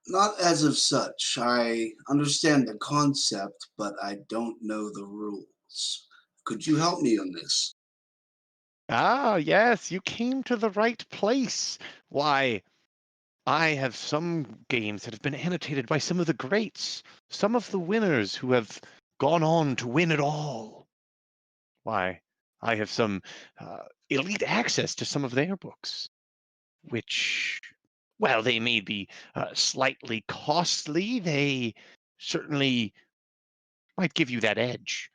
Not as of such. I understand the concept, but I don't know the rules. Could you help me on this? Yes, you came to the right place. Why, I have some games that have been annotated by some of the greats, some of the winners who have gone on to win it all. Why, I have some elite access to some of their books, which, well, they may be slightly costly. They certainly might give you that edge.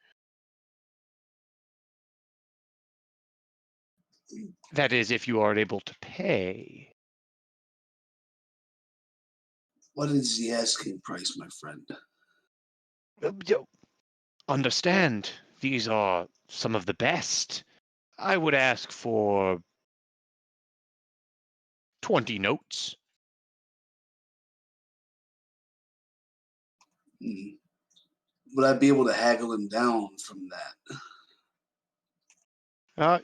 That is, if you are able to pay. What is the asking price, my friend? You understand, these are some of the best. I would ask for 20 notes. Hmm. Would I be able to haggle him down from that?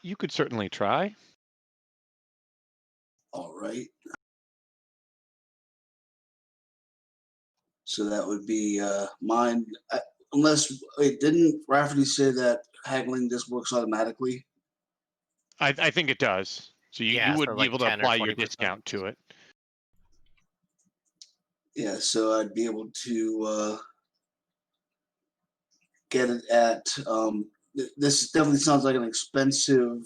You could certainly try. All right. So that would be mine. Unless, wait, didn't Rafferty say that haggling just works automatically? I think it does. So you Yeah, would so be like able to 10 or apply your 20%. discount to it. Yeah, so I'd be able to get it at. This definitely sounds like an expensive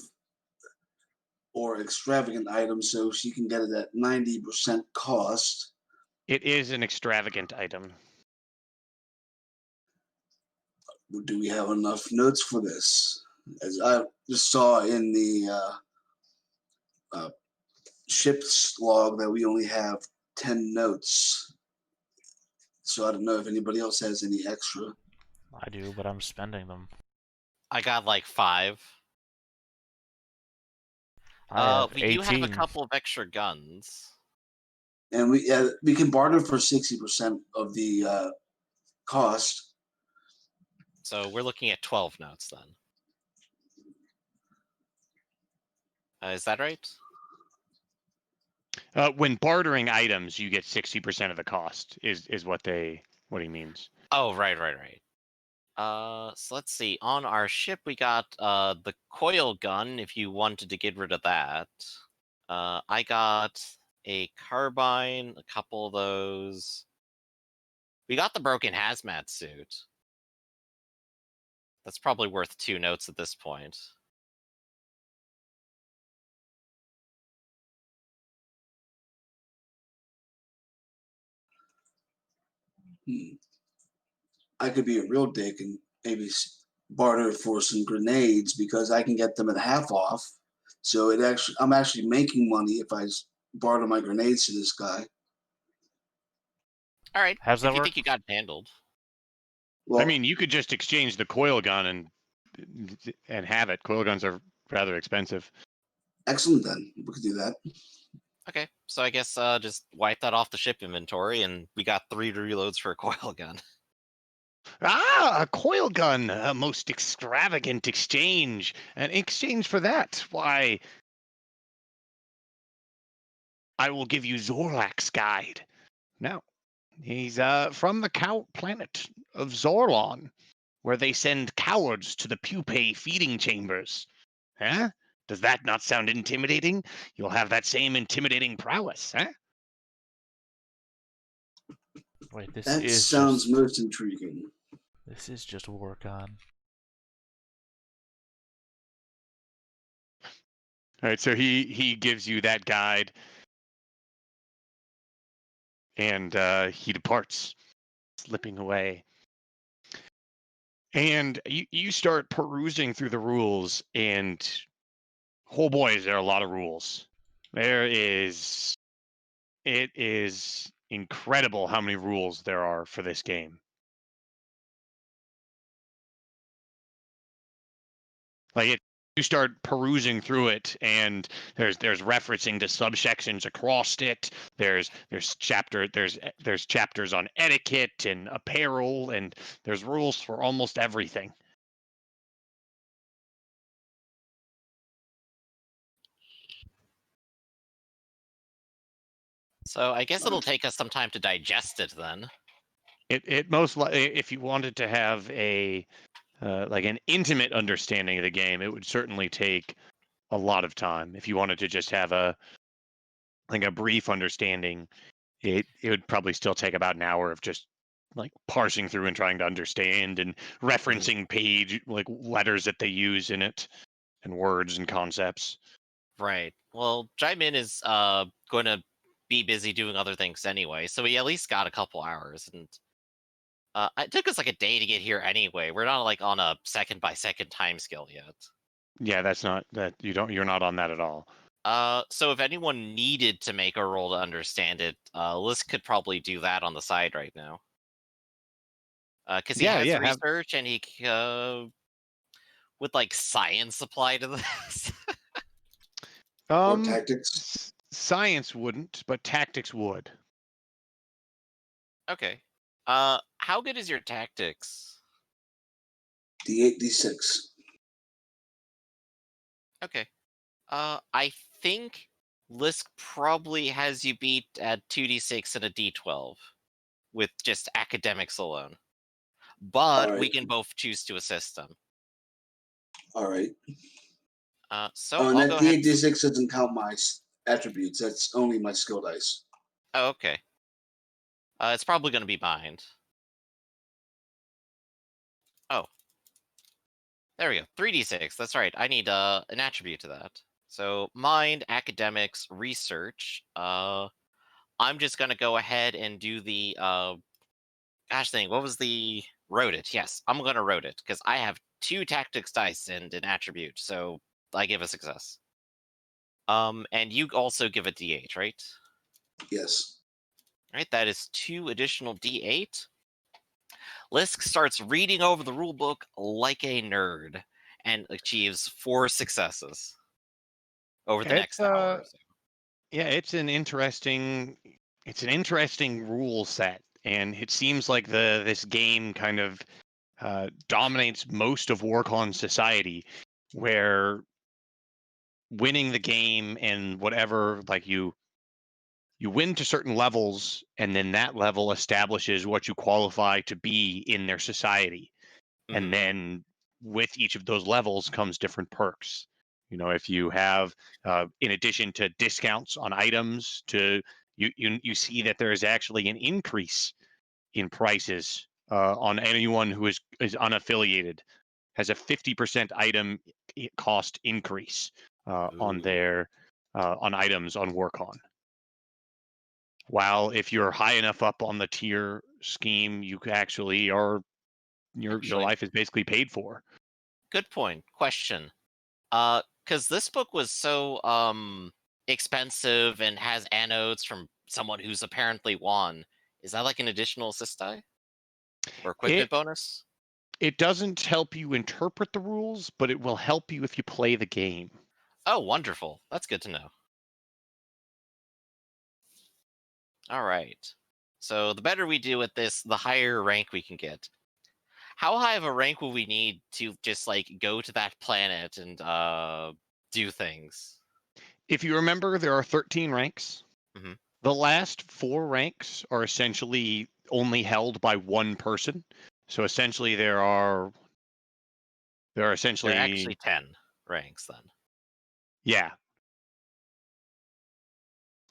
or extravagant item, so she can get it at 90% cost. It is an extravagant item. Do we have enough notes for this? As I just saw in the uh, ship's log that we only have 10 notes. So I don't know if anybody else has any extra. I do, but I'm spending them. I got like 5. I have We do have a 18. couple of extra guns. And we can barter for 60% of the cost. So we're looking at 12 notes then. Is that right? When bartering items, you get 60% of the cost. Is what he means. Oh, right. So let's see. On our ship, we got the coil gun. If you wanted to get rid of that, I got a carbine, a couple of those. We got the broken hazmat suit. That's probably worth 2 notes at this point. I could be a real dick and maybe barter for some grenades because I can get them at half off. So I'm actually making money if I barter my grenades to this guy. All right. How's If that you work? think you got it handled. I Well, mean, you could just exchange the coil gun and and have it. Coil guns are rather expensive. Excellent, then. We could do that. Okay, so I guess just wipe that off the ship inventory, and we got 3 reloads for a coil gun. Ah, a coil gun, a most extravagant exchange. And in exchange for that, why, I will give you Zorlak's guide. Now, he's from the cow planet of Zorlon, where they send cowards to the pupae feeding chambers. Huh? Does that not sound intimidating? You'll have that same intimidating prowess, huh? Wait, That sounds most intriguing. This is just work on. All right, so he gives you that guide, and he departs, slipping away. And you start perusing through the rules, and oh boy, is there a lot of rules. It is incredible how many rules there are for this game. You start perusing through it, and there's referencing to subsections across it. There's chapters on etiquette and apparel, and there's rules for almost everything. So I guess it'll take us some time to digest it then. It most likely, if you wanted to have a like an intimate understanding of the game, it would certainly take a lot of time. If you wanted to just have a brief understanding, it would probably still take about an hour of just like parsing through and trying to understand and referencing page like letters that they use in it and words and concepts. Right. Well, Jaimin is going to be busy doing other things anyway, so we at least got a couple hours, and it took us like a day to get here anyway. We're not like on a second by second time scale yet. Yeah, that's not that you're not on that at all. So if anyone needed to make a roll to understand it, Liz could probably do that on the side right now. Because he has research, and he would like science apply to this. Or tactics. Science wouldn't, but tactics would. Okay. How good is your tactics? D8, D6. Okay. I think Lisk probably has you beat at 2d6 and a d12 with just academics alone. But we can both choose to assist them. All right. So and I'll that go ahead. D8, D6 doesn't count my attributes. That's only my skill dice. Oh, okay. It's probably going to be mind. Oh. There we go. 3d6. That's right. I need an attribute to that. So mind, academics, research. I'm just going to go ahead and do the gosh dang, what was the wrote it? Yes, I'm going to wrote it because I have 2 tactics dice and an attribute, so I give a success. And you also give a d8, right? Yes. Right, that is 2 additional d8. Lisk starts reading over the rulebook like a nerd and achieves 4 successes over the next hour or so. Yeah, it's an interesting rule set, and it seems like this game kind of dominates most of Warcon society, where winning the game and whatever, like you win to certain levels, and then that level establishes what you qualify to be in their society. And then with each of those levels comes different perks. If you have, in addition to discounts on items, you see that there is actually an increase in prices on anyone who is unaffiliated, has a 50% item cost increase on their on items on Warcon. While if you're high enough up on the tier scheme, you actually are your life is basically paid for. Good point. Question. Because this book was so expensive and has anodes from someone who's apparently won. Is that like an additional assist die? Or equipment bonus? It doesn't help you interpret the rules, but it will help you if you play the game. Oh, wonderful. That's good to know. All right. So the better we do with this, the higher rank we can get. How high of a rank will we need to just like go to that planet and do things? If you remember, there are 13 ranks. hmm The last 4 ranks are essentially only held by one person. So essentially there are There are essentially actually 10 ranks then. yeah.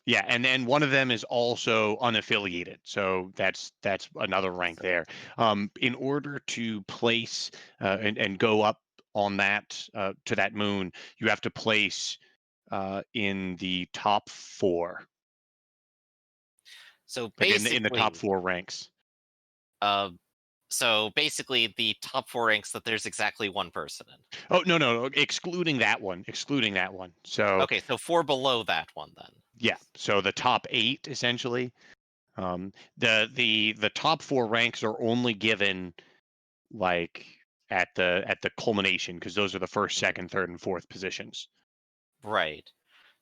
Yeah, and then one of them is also unaffiliated, so that's another rank there. In order to place and go up on that to that moon, you have to place in the top 4, So like in the top basically, 4 ranks. uh, the top 4 ranks that there's exactly one person in. Oh no, excluding that one, So Okay, so 4 below that one then. yeah, so the top 8 essentially. The top 4 ranks are only given like at the culmination because those are the first, Mhm. second, third, and fourth positions. Right.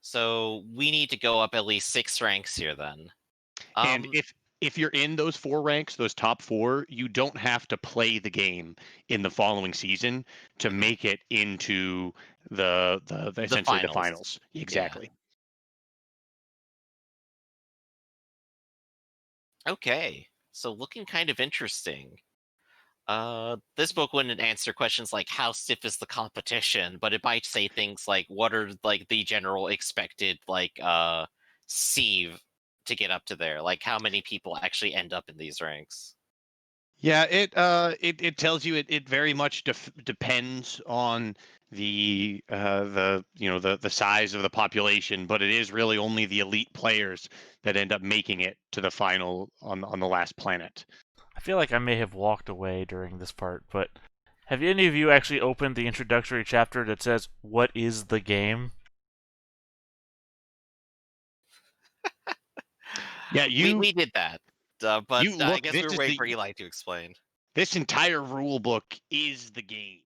So we need to go up at least 6 ranks here then. And Um, if you're in those 4 ranks, those top 4, you don't have to play the game in the following season to mhm. make it into the The essentially the finals. finals. Yeah. Exactly. Okay. So looking kind of interesting. This book wouldn't answer questions like how stiff is the competition, but it might say things like what are like the general expected sieve to get up to there, like how many people actually end up in these ranks. Yeah, it tells you it very much depends on the the size of the population, but it is really only the elite players that end up making it to the final on the last planet. I feel like I may have walked away during this part, but have any of you actually opened the introductory chapter that says, "What is the game?" Yeah, We did that, but you I look. guess we were waiting for Eli to explain. This entire rule book is the game.